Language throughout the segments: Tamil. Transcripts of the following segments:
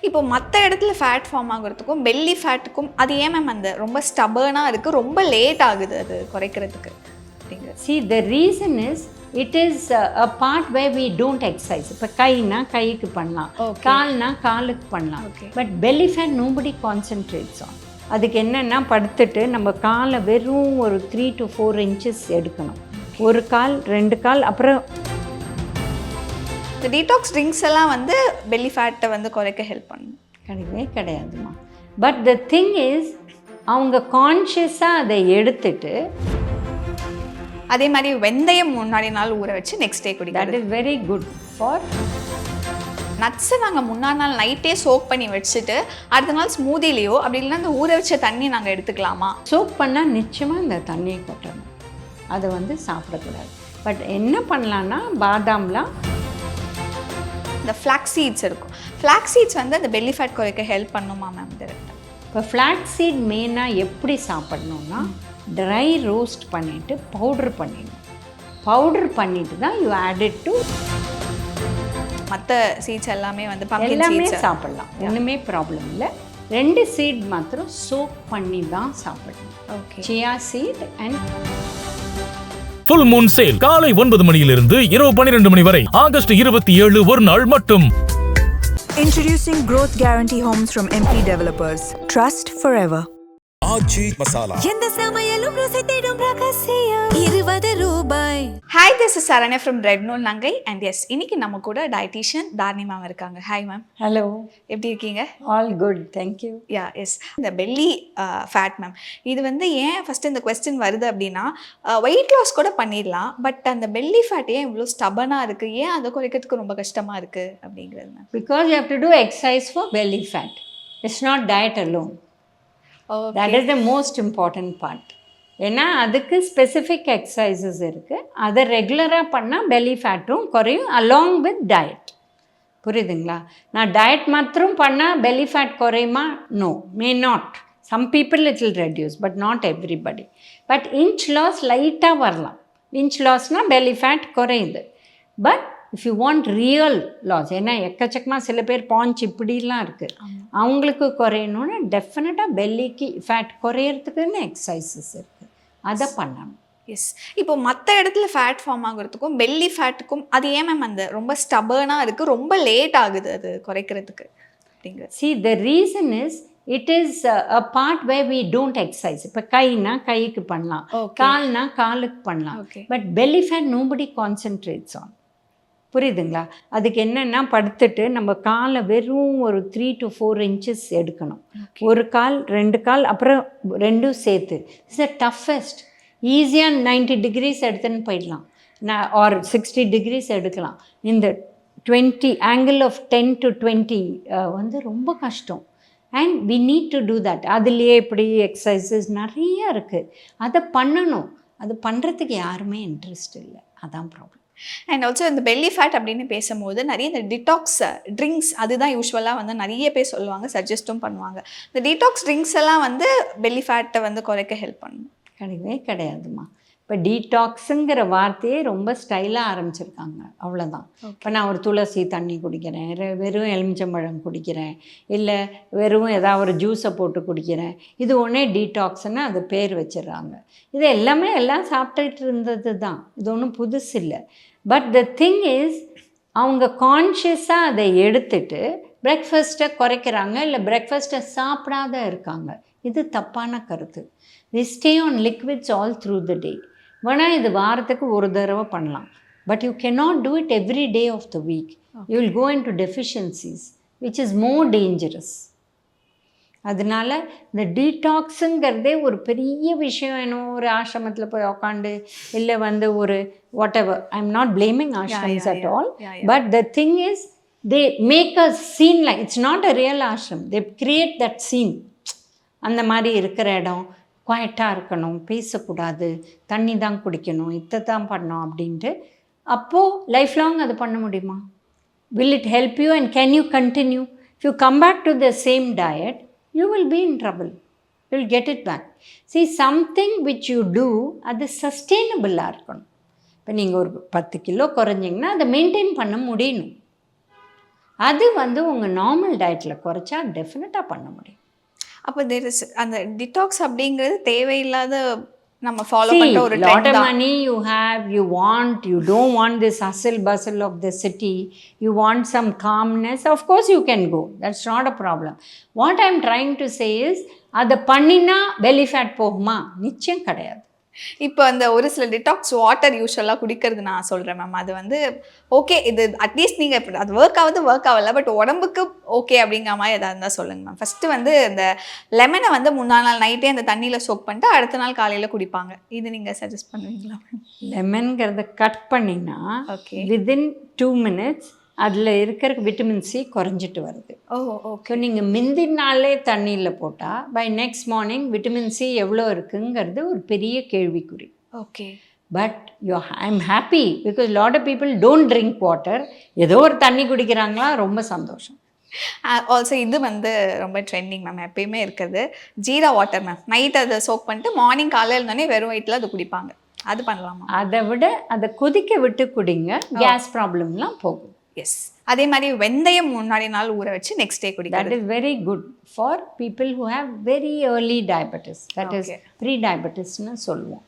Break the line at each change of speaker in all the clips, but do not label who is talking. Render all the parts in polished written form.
இப்போ மற்ற இடத்துல ஃபேட் ஃபார்ம் ஆகுறதுக்கும் பெல்லி ஃபேட்டுக்கும் அது ஏன் மேம் அந்த ரொம்ப ஸ்டபர்னாக இருக்குது, ரொம்ப லேட் ஆகுது அது குறைக்கிறதுக்கு அப்படிங்கிறது?
See, the reason is it is a part where we don't exercise. இப்போ கைனா கைக்கு பண்ணலாம், கால்னா காலுக்கு பண்ணலாம். But belly fat nobody concentrates on. அதுக்கு என்னென்னா படுத்துட்டு நம்ம காலை வெறும் ஒரு 3 to 4 inches எடுக்கணும். ஒரு கால் 2 கால். அப்புறம்
இந்த டீடாக்ஸ் ட்ரிங்க்ஸ் எல்லாம் வந்து பெல்லி ஃபேட்டை வந்து குறைக்க ஹெல்ப் பண்ணும்?
கிடையாதுமா. பட் த திங் இஸ் அவங்க கான்ஷியஸாக அதை எடுத்துட்டு
அதே மாதிரி வெந்தயம் முன்னாடி நாள் ஊற வச்சு நெக்ஸ்ட் டே குடிக்கிறது.
That is very good for
நட்ஸை நாங்கள் முன்னாடி நாள் நைட்டே சோக் பண்ணி வச்சுட்டு அடுத்த நாள் ஸ்மூதிலேயோ அப்படி இல்லைன்னா அந்த ஊற வச்ச தண்ணி நாங்கள் எடுத்துக்கலாமா?
சோக் பண்ணால் நிச்சயமாக இந்த தண்ணியை கொட்டணும், அதை வந்து சாப்பிடக்கூடாது. பட் என்ன பண்ணலான்னா பாதாம்லாம்
இந்த ஃப்ளாக்ஸ் சீட்ஸ் இருக்கும். ஃப்ளாக்ஸ் சீட்ஸ் வந்து அந்த பெல்லி ஃபேட் குறைக்க ஹெல்ப் பண்ணுமா மேம் டேரெக்டாக?
இப்போ ஃப்ளாக்ஸ் சீட் மெயினாக எப்படி சாப்பிட்ணுன்னா ட்ரை ரோஸ்ட் பண்ணிவிட்டு பவுட்ரு பண்ணிடணும். பவுட்ரு பண்ணிவிட்டு தான் யூ ஆட் டு
மற்ற சீட்ஸ் எல்லாமே வந்து
எல்லாமே சாப்பிட்லாம், ஒன்றுமே ப்ராப்ளம் இல்லை. 2 சீட் மாத்திரம் சோக் பண்ணி தான் சாப்பிடணும்.
Okay.
Chia seed and
full Moon sale காலை 9 மணியிலிருந்து இரவு 12 மணி வரை ஆகஸ்ட் 27 ஒரு நாள் மட்டும்.
Introducing Growth Guarantee Homes from MP Developers. Trust forever.
ஆச்சி மசாலா
எந்த சமையலும் ருசி தேடும் ரகசியம் 20 ரூபாய்.
Hi, this is Saranya from red நூல் நங்கை. அண்ட் எஸ், இன்னைக்கு நம்ம கூட டயட்டீஷியன் தாரணி மேம் இருக்காங்க. Hi ma'am.
ஹலோ,
எப்படி இருக்கீங்க?
All good, thank you.
யா எஸ், இந்த பெல்லி ஃபேட் மேம், இது வந்து ஏன் ஃபஸ்ட்டு இந்த கொஸ்டின் வருது அப்படின்னா, வெயிட் லாஸ் கூட பண்ணிடலாம், பட் அந்த பெல்லி ஃபேட் ஏன் இவ்வளோ ஸ்டபனாக இருக்குது, ஏன் அதை குறைக்கிறதுக்கு ரொம்ப கஷ்டமாக இருக்குது அப்படிங்கிறது ma'am?
Because you have to do exercise for belly fat. It's not diet alone. That is the most important part. ஏன்னா அதுக்கு ஸ்பெசிஃபிக் எக்ஸசைசஸ் இருக்குது, அதை ரெகுலராக பண்ணால் பெல்லி ஃபேட்டும் குறையும் அலாங் வித் டயட். புரியுதுங்களா? நான் டயட் மாத்திரம் பண்ணால் பெல்லி ஃபேட் குறையுமா? No, may not. Some people it will reduce, but not everybody. But inch loss லைட்டாக வரலாம். இன்ச் லாஸ்னால் பெல்லி ஃபேட் குறையுது. But if you want real loss, ஏன்னா எக்கச்சக்கமாக சில பேர் பாஞ்ச் இப்படிலாம் இருக்குது, அவங்களுக்கு குறையணும்னா டெஃபினட்டாக பெல்லிக்கு ஃபேட் குறையிறதுக்குன்னு எக்ஸசைசஸ் இருக்குது, அதை பண்ணணும்.
எஸ், இப்போ மற்ற இடத்துல ஃபேட் ஃபார்ம் ஆகுறதுக்கும் பெல்லி ஃபேட்டுக்கும் அது ஏன் மேம் அந்த ரொம்ப ஸ்டபர்னாக இருக்குது, ரொம்ப லேட் ஆகுது அது குறைக்கிறதுக்கு அப்படிங்கிறது?
See, the reason is it is a part where we don't exercise. இப்போ கைனா கைக்கு பண்ணலாம், கால்னா காலுக்கு பண்ணலாம். But belly fat nobody concentrates on. புரியுதுங்களா? அதுக்கு என்னென்னா படுத்துட்டு நம்ம காலை வெறும் ஒரு 3 to 4 inches எடுக்கணும். ஒரு கால் 2 கால், அப்புறம் 2 சேர்த்து. It's the toughest. ஈஸியாக 90 degrees எடுத்துன்னு போயிடலாம், ஆர் 60 degrees எடுக்கலாம். இந்த 20 angle of 10 to 20 வந்து ரொம்ப கஷ்டம். And we need to do that. அதுலேயே இப்படி எக்ஸசைசஸ் நிறைய இருக்குது, அதை பண்ணணும். அது பண்ணுறதுக்கு யாருமே இன்ட்ரெஸ்ட் இல்லை, அதான் ப்ராப்ளம்.
அண்ட் ஆல்சோ இந்த பெல்லி ஃபேட் அப்படின்னு பேசும்போது நிறைய இந்த டிடாக்ஸ் ட்ரிங்க்ஸ் அதுதான் யூஸ்வலாக வந்து நிறைய பேர் சொல்லுவாங்க, சஜஸ்ட்டும் பண்ணுவாங்க. இந்த டிடாக்ஸ் ட்ரிங்க்ஸ் எல்லாம் வந்து பெல்லி ஃபேட்டை வந்து குறைக்க ஹெல்ப் பண்ணும்?
கிடையாதுமா. இப்போ டீடாக்ஸுங்கிற வார்த்தையே ரொம்ப ஸ்டைலாக ஆரம்பிச்சிருக்காங்க, அவ்வளோதான். இப்போ நான் ஒரு துளசி தண்ணி குடிக்கிறேன், வெறும் எலுமிச்சம்பழம் குடிக்கிறேன், இல்லை வெறும் ஏதாவது ஒரு ஜூஸை போட்டு குடிக்கிறேன், இது ஒன்றே டீடாக்ஸ்ன்னு அது பேர் வச்சிடறாங்க. இது எல்லாமே எல்லாம் சாப்பிட்டுட்டு இருந்தது தான், இது ஒன்றும் புதுசு இல்லை. பட் த திங் இஸ் அவங்க கான்ஷியஸாக அதை எடுத்துட்டு பிரேக்ஃபாஸ்ட்டை குறைக்கிறாங்க, இல்லை பிரேக்ஃபாஸ்ட்டை சாப்பிடாத இருக்காங்க. இது தப்பான கருத்து. They stay on liquids all through the day. வேணால் இது வாரத்துக்கு ஒரு தடவை பண்ணலாம், but you cannot do it every day of the week. You will go into deficiencies, which is more dangerous. அதனால் இந்த டீடாக்ஸுங்கிறதே ஒரு பெரிய விஷயம். இன்னும் ஒரு ஆசிரமத்தில் போய் உக்காண்டு, இல்லை வந்து ஒரு whatever, I am not blaming ashrams at all, but the thing is they make a scene like it's not a real ashram. They create that scene. அந்த மாதிரி இருக்கிற இடம் குவாய்ட்டாக இருக்கணும், பேசக்கூடாது, தண்ணி தான் குடிக்கணும், இதை தான் பண்ணோம் அப்படின்ட்டு. அப்போது லைஃப் லாங் அது பண்ண முடியுமா? Will it help you and can you continue? If you come back to the same diet, you will be in trouble. You will get it back. See, something which you do, அது சஸ்டெயினபிளாக இருக்கணும். இப்போ நீங்கள் ஒரு 10 கிலோ குறைஞ்சிங்கன்னா அதை மெயின்டைன் பண்ண முடியணும். அது வந்து உங்கள் நார்மல் டயட்டில் குறைச்சா டெஃபினட்டாக பண்ண முடியும்.
அப்போ தேர் இஸ் அந்த டிடாக்ஸ் அப்படிங்கிறது தேவையில்லாத நம்ம ஃபாலோ
See,
பண்ற ஒரு
lot
ட்ரெண்ட்
of
தான்.
money you have, you don't want this hustle bustle of the city, you want some calmness, of course you can go, that's not a problem. What I'm trying to say is, அதை பண்ணினா belly fat போகுமா? நிச்சயம் கிடையாது.
இப்போ அந்த ஒரு சில டிடாக்ஸ் வாட்டர் யூஸ்வலாக குடிக்கிறது நான் சொல்கிறேன் மேம். அது வந்து ஓகே, இது அட்லீஸ்ட் நீங்கள் இப்போ அது ஒர்க் ஆகல, பட் உடம்புக்கு ஓகே அப்படிங்கிற மாதிரி எதாவது இருந்தால் சொல்லுங்கள் மேம். ஃபஸ்ட்டு வந்து இந்த லெமனை வந்து முன்னாள் நாள் நைட்டே அந்த தண்ணியில் சோக் பண்ணிட்டு அடுத்த நாள் காலையில் குடிப்பாங்க. இது நீங்கள் சஜஸ்ட் பண்ணுவீங்களா மேம்?
லெமன்கிறத கட் பண்ணினா
ஓகே.
வித்தின் 2 minutes அதில் இருக்கிற விட்டமின் சி குறைஞ்சிட்டு வருது.
Oh
so
okay.
நீங்கள் முந்தின நாளே தண்ணியில் போட்டால் by next morning vitamin C எவ்வளோ இருக்குங்கிறது ஒரு பெரிய கேள்விக்குறி.
Okay.
But I'm happy because lot of people don't drink water. ஏதோ ஒரு தண்ணி குடிக்கிறாங்களா, ரொம்ப சந்தோஷம்.
ஆல்சோ இது வந்து ரொம்ப ட்ரெண்டிங் மேம், எப்பயுமே இருக்கிறது ஜீரா வாட்டர் மேம். நைட் அதை சோக் பண்ணிட்டு மார்னிங் காலையில் இருந்தோடனே வெறும் வயிற்றில் அது குடிப்பாங்க. அது பண்ணலாமா?
அதை விட அதை கொதிக்க விட்டு குடிங்க, கேஸ் ப்ராப்ளம்லாம் போகும்.
எஸ். அதே மாதிரி வெந்தயம் முன்னாடி நாள் ஊற வச்சு நெக்ஸ்ட் டே
That
குடிக்கிறது.
is very good for people who have very early diabetes. That is
Okay.
pre-diabetesன்னு சொல்லுவோம்.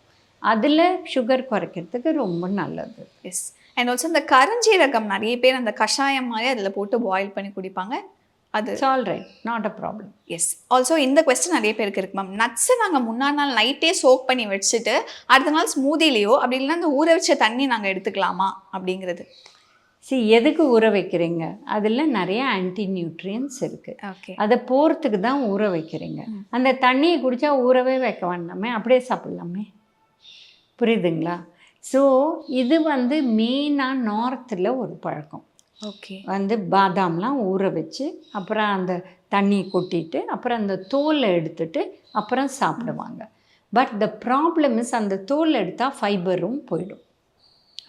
அதில் சுகர் குறைக்கிறதுக்கு ரொம்ப நல்லது.
எஸ். அண்ட் ஆல்சோ இந்த கருஞ்சீரகம் நிறைய பேர் அந்த கஷாயம் மாதிரி அதில் போட்டு பாயில் பண்ணி குடிப்பாங்க. அது
it's all right, not a problem.
Yes. Also இந்த கொஸ்டின் நிறைய பேருக்கு இருக்கு மேம். நட்ஸை நாங்கள் முன்னாள் நாள் நைட்டே சோக் பண்ணி வச்சுட்டு அடுத்த நாள் ஸ்மூதிலேயோ அப்படி இல்லைன்னா அந்த ஊற வச்ச தண்ணி நாங்கள் எடுத்துக்கலாமா அப்படிங்கிறது?
எதுக்கு ஊற வைக்கிறீங்க? அதில் நிறைய ஆன்டி நியூட்ரியன்ஸ் இருக்குது.
ஓகே.
அதை போகிறதுக்கு தான் ஊற வைக்கிறீங்க. அந்த தண்ணியை குடித்தா ஊறவே வைக்க வேண்டாமே, அப்படியே சாப்பிட்லாமே. புரியுதுங்களா? ஸோ இது வந்து மெயினாக நார்த்தில் ஒரு பழக்கம்.
ஓகே.
வந்து பாதாம்லாம் ஊற வச்சு அப்புறம் அந்த தண்ணியை கொட்டிட்டு அப்புறம் அந்த தோலை எடுத்துட்டு அப்புறம் சாப்பிடுவாங்க. பட் த ப்ராப்ளம் இஸ் அந்த தோல் எடுத்தால் ஃபைபரும் போயிடும்.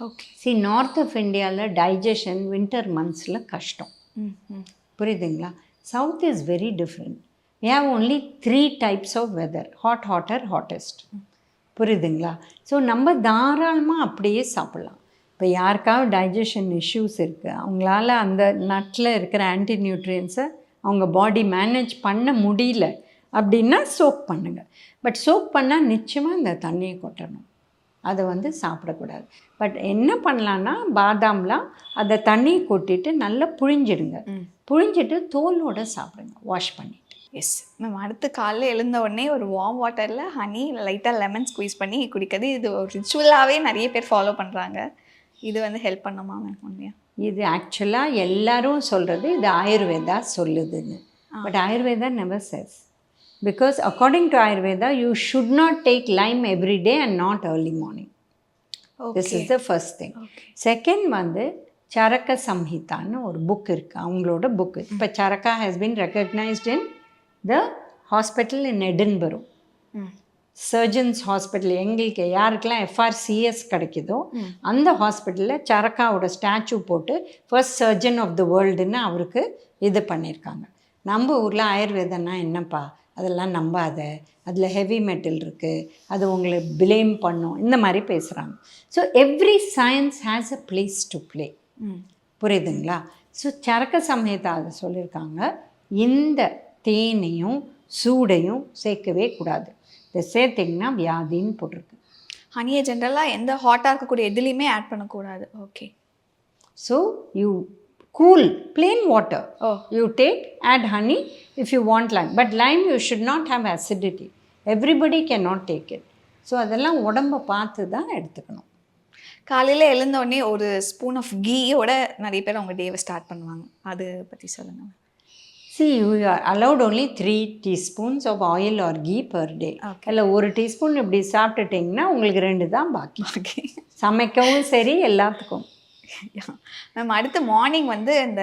ஓகே.
நார்த் ஆஃப் இந்தியாவில் டைஜஷன் வின்டர் மந்த்ஸில் கஷ்டம். புரியுதுங்களா? South is very different. We have only 3 types of weather, hot, hotter, hottest. புரியுதுங்களா? ஸோ நம்ம தாராளமாக அப்படியே சாப்பிட்லாம். இப்போ யாருக்காவது டைஜஷன் இஷ்யூஸ் இருக்குது, அவங்களால அந்த நட்டில் இருக்கிற ஆன்டி நியூட்ரியன்ஸை அவங்க பாடி மேனேஜ் பண்ண முடியல அப்படின்னா சோக் பண்ணுங்கள். பட் சோக் பண்ணால் நிச்சயமாக இந்த தண்ணியை கொட்டணும், அதை வந்து சாப்பிடக்கூடாது. பட் என்ன பண்ணலான்னா பாதாம்லாம் அதை தண்ணியை கொட்டிட்டு நல்லா புழிஞ்சிடுங்க. புழிஞ்சிட்டு தோலோடு சாப்பிடுங்க, வாஷ் பண்ணி.
Yes ma'am. அடுத்து காலையில் எழுந்த உடனே ஒரு வார்ம் வாட்டரில் ஹனி இல்லை லைட்டாக லெமன் ஸ்குவீஸ் பண்ணி குடிக்கிறது, இது ஒரு ரிச்சுவலாகவே நிறைய பேர் ஃபாலோ பண்ணுறாங்க. இது வந்து ஹெல்ப் பண்ணுமா மேம் உண்மையாக?
இது ஆக்சுவலாக எல்லாரும் சொல்கிறது இது ஆயுர்வேதா சொல்லுதுன்னு. But Ayurveda never says. Because according to Ayurveda, you should not take lime every day and not early morning.
Okay.
This is the first thing.
Okay.
Second வந்து சரக்க சம்ஹிதான்னு ஒரு புக் இருக்குது, அவங்களோட புக்கு. இப்போ Charaka has been recognised in the hospital in Edinburgh. Surgeons hospital, எங்களுக்கு யாருக்கெல்லாம் FRCS கிடைக்குதோ அந்த ஹாஸ்பிட்டலில் சரக்காவோட ஸ்டாச்சு போட்டு ஃபர்ஸ்ட் சர்ஜன் ஆஃப் த வேர்ல்டுன்னு அவருக்கு இது பண்ணியிருக்காங்க. நம்ம ஊரில் ஆயுர்வேதன்னா என்னப்பா அதெல்லாம் நம்பாத, அதில் ஹெவி மெட்டல் இருக்குது, அது உங்களை பிளேம் பண்ணும், இந்த மாதிரி பேசுகிறாங்க. So every science has a place to play. புரியுதுங்களா? ஸோ சரக்க சமயத்தை அதை சொல்லியிருக்காங்க, இந்த தேனையும் சூடையும் சேர்க்கவே கூடாது. இதை சேர்த்திங்கன்னா வியாதின்னு போட்டிருக்கு.
ஹனியை ஜென்ரலாக எந்த ஹாட்டாக இருக்கக்கூடிய எதுலேயுமே ஆட் பண்ணக்கூடாது. Okay.
So you cool plain water.
Oh.
You take, add honey if you want lime. But lime you should not have acidity. Everybody cannot take it. So அதெல்லாம் உடம்பை பார்த்து தான் எடுத்துக்கணும்.
காலையில் எழுந்த உடனே ஒரு ஸ்பூன் ஆஃப் கீயோட நிறைய பேர் அவங்க டேவை ஸ்டார்ட் பண்ணுவாங்க, அது பற்றி சொல்லுங்கள்.
See, you are allowed only 3 teaspoons of oil or ghee per day. இல்லை 1 டீஸ்பூன் இப்படி சாப்பிட்டுட்டிங்கன்னா உங்களுக்கு 2 தான் பாக்கி.
ஓகே.
சமைக்கவும் சரி எல்லாத்துக்கும்.
மேம் அடுத்து மார்னிங் வந்து இந்த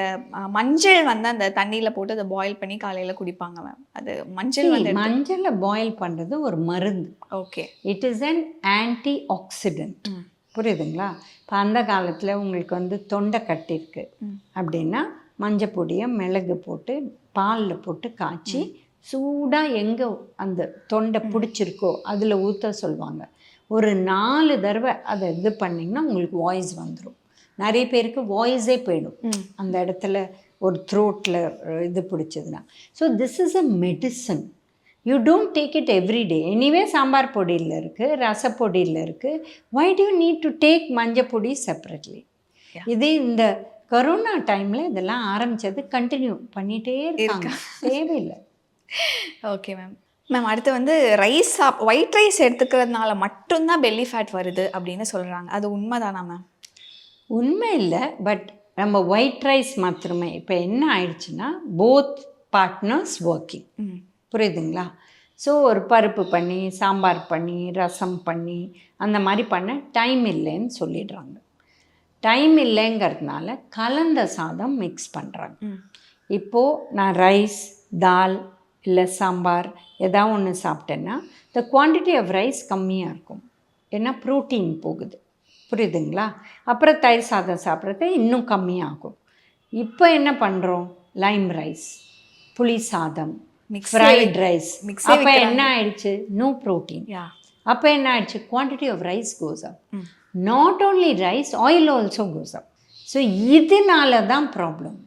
மஞ்சள் வந்து அந்த தண்ணியில் போட்டு அதை பாயில் பண்ணி காலையில் குடிப்பாங்க மேம். அது மஞ்சள் வந்து
மஞ்சளை பாயில் பண்ணுறது ஒரு மருந்து.
Okay.
It is an anti accident. புரியுதுங்களா? இப்போ அந்த காலத்தில் உங்களுக்கு வந்து தொண்டை கட்டிருக்கு அப்படின்னா மஞ்சள் பொடியை மிளகு போட்டு பாலில் போட்டு காய்ச்சி சூடாக எங்கே அந்த தொண்டை பிடிச்சிருக்கோ அதில் ஊற்ற சொல்லுவாங்க. ஒரு 4 தடவை அதை இது பண்ணிங்கன்னா உங்களுக்கு வாய்ஸ் வந்துடும். நிறைய பேருக்கு வாய்ஸே போயிடும், அந்த இடத்துல ஒரு த்ரோட்டில் இது பிடிச்சதுன்னா. So this is a medicine. You don't take it every day. Anyway sambar பொடியில் இருக்குது, ரசப்பொடியில் இருக்குது. Why do you need to take மஞ்சப்பொடி செப்பரேட்லி? இது இந்த கொரோனா டைமில் இதெல்லாம் ஆரம்பித்தது கண்டினியூ பண்ணிகிட்டே இருக்காங்க. தேவையில்லை.
Okay ma'am. மேம் அடுத்து வந்து ஒயிட் ரைஸ் எடுத்துக்கிறதுனால மட்டும்தான் பெல்லி ஃபேட் வருது அப்படின்னு சொல்கிறாங்க. அது உண்மைதானா மேம்?
உண்மை இல்லை, பட் நம்ம ஒயிட் ரைஸ் மாத்திரமே. இப்போ என்ன ஆயிடுச்சுன்னா போத் பார்ட்னர்ஸ் ஒர்க்கிங். புரியுதுங்களா? ஸோ ஒரு பருப்பு பண்ணி, சாம்பார் பண்ணி, ரசம் பண்ணி, அந்த மாதிரி பண்ண டைம் இல்லைன்னு சொல்லிடுறாங்க. டைம் இல்லைங்கிறதுனால கலந்த சாதம் மிக்ஸ் பண்ணுறாங்க. இப்போது நான் ரைஸ், தால் இல்லை சாம்பார் ஏதாவது ஒன்று சாப்பிட்டேன்னா த குவான்டிட்டி ஆஃப் ரைஸ் கம்மியாக இருக்கும். ஏன்னா ப்ரோட்டீன் போகுது. புரியுதுங்களா? அப்புறம் தயிர் சாதம் சாப்பிட்றது இன்னும் கம்மியாகும். இப்போ என்ன பண்ணுறோம்? லைம் ரைஸ், புளி சாதம், ஃப்ரைட் ரைஸ். அப்போ என்ன ஆயிடுச்சு? No protein. அப்போ என்ன ஆயிடுச்சு? Quantity of rice goes up. Not only rice, oil also goes up. So இதனால தான் ப்ராப்ளம்.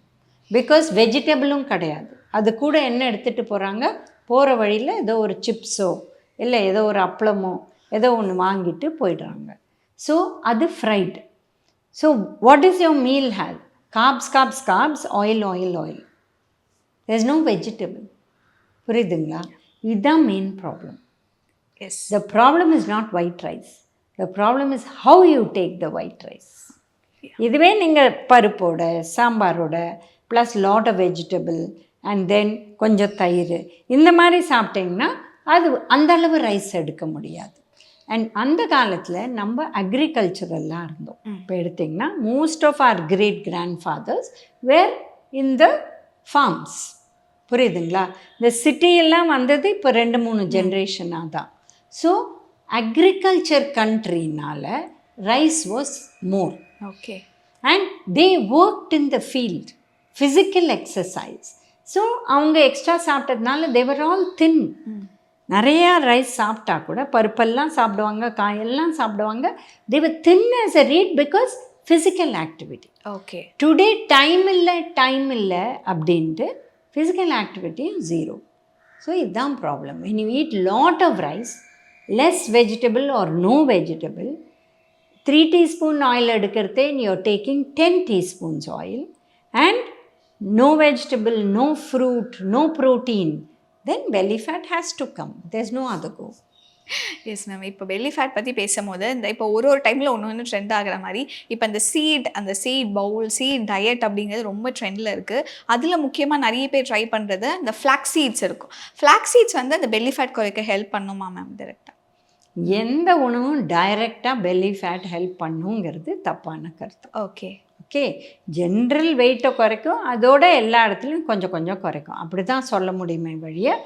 பிகாஸ் வெஜிடபிளும் கிடையாது. அது கூட என்ன எடுத்துகிட்டு போகிறாங்க? போகிற வழியில் ஏதோ ஒரு சிப்ஸோ இல்லை ஏதோ ஒரு அப்பளமோ ஏதோ ஒன்று வாங்கிட்டு போயிடுறாங்க. ஸோ அது fried. So what is your meal have? Carbs carbs carbs, oil oil oil. There is no vegetable. புரியுதுங்களா? இதுதான் main problem.
Yes.
The problem is not white rice. The problem is how you take the white rice. இதுவே நீங்கள் பருப்போட சாம்பாரோட plus lot of vegetable and then கொஞ்சம் தயிர் இந்த மாதிரி சாப்பிட்டிங்கன்னா அது அந்தளவு ரைஸ் எடுக்க முடியாது. அண்ட் அந்த காலத்தில் நம்ம அக்ரிகல்ச்சரெல்லாம் இருந்தோம். இப்போ எடுத்திங்கன்னா most of our great grandfathers were in the farms. புரியுதுங்களா? இந்த சிட்டியெல்லாம் வந்தது இப்போ 2-3 ஜென்ரேஷனாக தான். ஸோ அக்ரிகல்ச்சர் கண்ட்ரினால rice was more.
Okay.
And they worked in the field, physical exercise. So அவங்க எக்ஸ்ட்ரா சாப்பிட்டதுனால தேவர் ஆல் தின். நிறையா ரைஸ் சாப்பிட்டா கூட பருப்பெல்லாம் சாப்பிடுவாங்க, காயெல்லாம் சாப்பிடுவாங்க. They were thin as a rat because physical activity.
Okay.
Today time இல்லை அப்படின்ட்டு ஃபிசிக்கல் ஆக்டிவிட்டி 0. ஸோ இதுதான் ப்ராப்ளம். when you eat lot of rice, less vegetable or no vegetable, 3 teaspoon oil எடுக்கிறதே you're taking 10 teaspoons oil and no vegetable, no fruit, no protein, then belly fat has to come. There's no other go.
Yes ma'am. இப்போ பெல்லி ஃபேட் பற்றி பேசும்போது இந்த இப்போ ஒரு டைமில் ஒன்று ட்ரெண்ட் ஆகிற மாதிரி இப்போ அந்த சீட் பவுல், சீட் டயட் அப்படிங்கிறது ரொம்ப ட்ரெண்டில் இருக்குது. அதில் முக்கியமாக நிறைய பேர் ட்ரை பண்ணுறது அந்த ஃப்ளாக்ஸ் சீட்ஸ் இருக்கும். ஃப்ளாக்ஸ் சீட்ஸ் வந்து அந்த பெல்லி ஃபேட் குறைக்க ஹெல்ப் பண்ணுமா மேம்? டைரெக்டாக
எந்த உணவும் டைரெக்டாக பெல்லி ஃபேட் ஹெல்ப் பண்ணுங்கிறது தப்பான கருத்து.
ஓகே.
ஜென்ரல் வெயிட்டை குறைக்கும், அதோட எல்லா இடத்துலையும் கொஞ்சம் கொஞ்சம் குறைக்கும். அப்படி தான் சொல்ல முடியுமே வழிய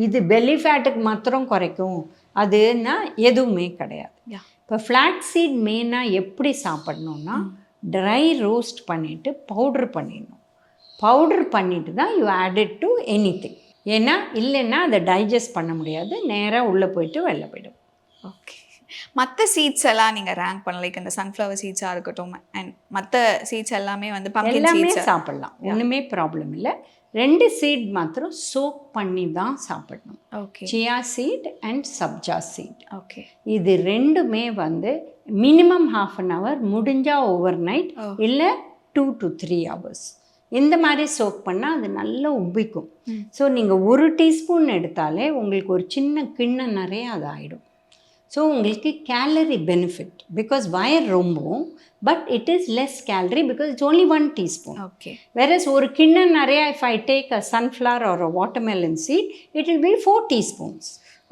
இது பெல்லி ஃபேட்டுக்கு மாத்திரம் குறைக்கும் அதுன்னா எதுவுமே கிடையாது. இப்போ ஃப்ளாக்ஸ் சீட் மெயினாக எப்படி சாப்பிட்ணுன்னா ட்ரை ரோஸ்ட் பண்ணிவிட்டு பவுட்ரு பண்ணிடணும். பவுட்ரு பண்ணிவிட்டு தான் you add it to anything. ஏன்னா இல்லைன்னா அதை டைஜஸ்ட் பண்ண முடியாது, நேராக உள்ளே போயிட்டு வெளில போய்டும்.
ஓகே. மற்ற சீட்ஸ் எல்லாம் நீங்கள் ரேங்க் பண்ண, லைக் இந்த சன்ஃப்ளவர் சீட்ஸாக இருக்கட்டும் அண்ட் மற்ற சீட்ஸ் எல்லாமே வந்து
எல்லாமே சாப்பிட்லாம், ஒன்றுமே ப்ராப்ளம் இல்லை. 2 சீட் மாத்திரம் சோக் பண்ணி தான் சாப்பிடணும்.
Okay.
Chia seed and sabja seed.
Okay.
இது ரெண்டுமே வந்து மினிமம் 1/2 hour, முடிஞ்சால் ஓவர் நைட் இல்லை 2 to 3 hours இந்த மாதிரி சோக் பண்ணால் அது நல்லா உப்பிக்கும். ஸோ நீங்கள் 1 டீஸ்பூன் எடுத்தாலே உங்களுக்கு ஒரு சின்ன கிண்ணம் நிறைய அது ஆகிடும். ஸோ உங்களுக்கு கேலரி பெனிஃபிட் பிகாஸ் வயர் ரொம்பவும், but it is less calorie because it's only 1 teaspoon.
Okay. Whereas
ஒரு கிண்ணம் நிறையா if I take a sunflower or a watermelon seed it will be 4 teaspoons.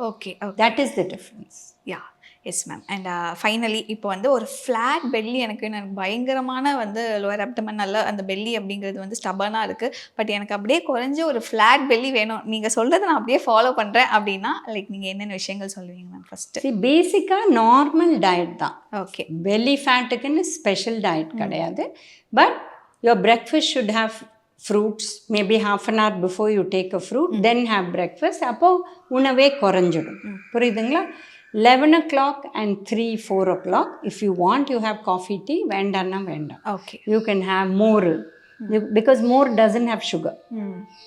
Okay.
That is the difference.
Yeah. Yes ma'am. And finally இப்போ வந்து ஒரு ஃப்ளாட் பெல்லி எனக்கு பயங்கரமான வந்து லோவர் அப்டமன் நல்ல அந்த பெல்லி அப்படிங்கிறது வந்து ஸ்டபனாக இருக்குது. பட் எனக்கு அப்படியே குறைஞ்ச ஒரு ஃப்ளாட் பெல்லி வேணும், நீங்கள் சொல்கிறத நான் அப்படியே ஃபாலோ பண்ணுறேன் அப்படின்னா லைக் நீங்கள் என்னென்ன விஷயங்கள் சொல்லுவீங்க மேம்? ஃபஸ்ட்டு
பேசிக்காக நார்மல் டயட் தான்.
ஓகே.
பெல்லி ஃபேட்டுக்குன்னு ஸ்பெஷல் டயட் கிடையாது. But your breakfast should have fruits. Maybe 1/2 hour before you take a fruit then have breakfast. அப்போது உணவே குறைஞ்சிடும். புரியுதுங்களா? 11 o'clock and 3-4 o'clock if you want you have coffee tea, வேண்டான்னா வேண்டாம்.
Okay.
You can have more, because more doesn't have sugar.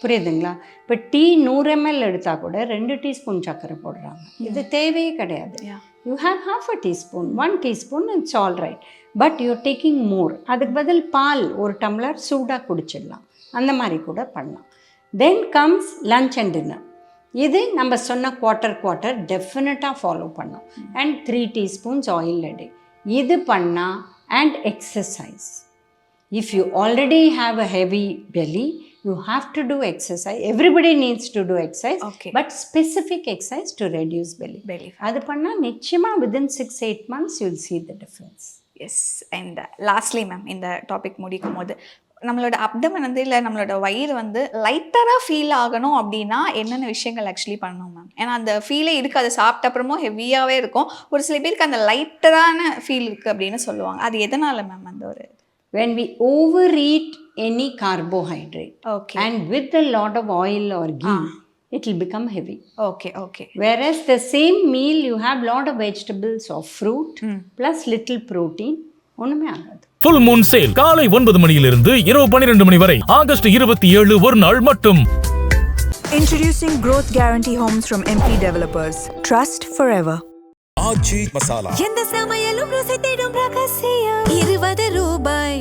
புரியுதுங்களா? இப்போ டீ 100 ml எடுத்தால் கூட 2 டீஸ்பூன் சர்க்கரை போடுறாங்க. இது தேவையே கிடையாது. You have half a teaspoon, 1 teaspoon, it's all right. But your taking மோர். அதுக்கு பதில் பால் 1 டம்ளர் சூடாக குடிச்சிடலாம். அந்த மாதிரி கூட பண்ணலாம். Then comes lunch and dinner. இது நம்ம சொன்ன குவார்ட்டர் டெஃபினட்டாக ஃபாலோ பண்ணோம். And 3 teaspoons oil a day. இது பண்ணால் and exercise. If you already have a heavy belly, you have to do exercise. Everybody needs to do exercise,
Okay.
but specific exercise to reduce belly. அது பண்ணால் நிச்சயமாக within 6-8 months you'll see the difference.
Yes. And lastly ma'am, இந்த டாபிக் முடிக்கும் போது நம்மளோட அப்டமன் வந்து இல்லை நம்மளோட வயிறு வந்து லைட்டராக ஃபீல் ஆகணும் அப்படின்னா என்னென்ன விஷயங்கள் ஆக்சுவலி பண்ணணும் மேம்? ஏன்னா அந்த ஃபீலே இருக்குது, அதை சாப்பிட்ட அப்புறமும் ஹெவியாகவே இருக்கும். ஒரு சில பேருக்கு அந்த லைட்டரான ஃபீல் இருக்குது அப்படின்னு சொல்லுவாங்க. அது எதனால் மேம்? அந்த ஒரு
When we overeat any carbohydrate,
Okay.
and with a lot of oil or ghee, it will become heavy.
Okay.
Whereas the same meal you have lot of vegetables or fruit plus little protein, ஒன்றுமே ஆகாது.
ஃபுல் மூன் சேல் காலை 9 மணியிலிருந்து இரவு 12 மணி வரை ஆகஸ்ட் 27 ஒரு நாள் மட்டும்.
Introducing Growth Guarantee Homes from MP Developers. Trust forever.
ஆச்சி மசாலா.
எந்த சமையலும் ருசி தேடும் ரகசியம் 20 ரூபாய்.